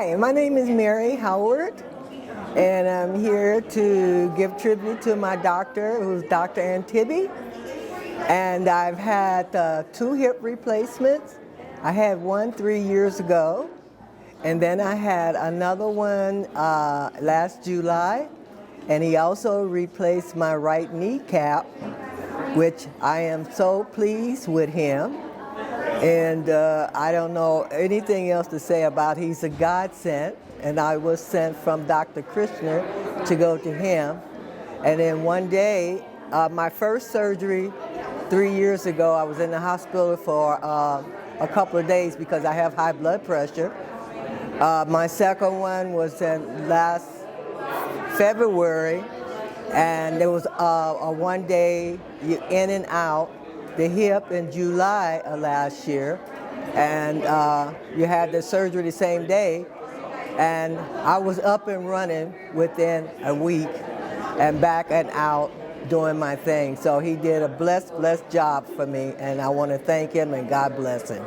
Hi, my name is Mary Howard, and I'm here to give tribute to my doctor, who's Dr. Antebi. And I've had 2 hip replacements. I had one 3 years ago, and then I had another one last July, and he also replaced my right kneecap, which I am so pleased with him. And I don't know anything else to say about. He's a godsend, and I was sent from Dr. Krishna to go to him. And then one day, my first surgery 3 years ago, I was in the hospital for a couple of days because I have high blood pressure. My second one was in last February, and there was a one day in and out. The hip in July of last year, and you had the surgery the same day, and I was up and running within a week and back and out doing my thing. So he did a blessed job for me, and I want to thank him and God bless him.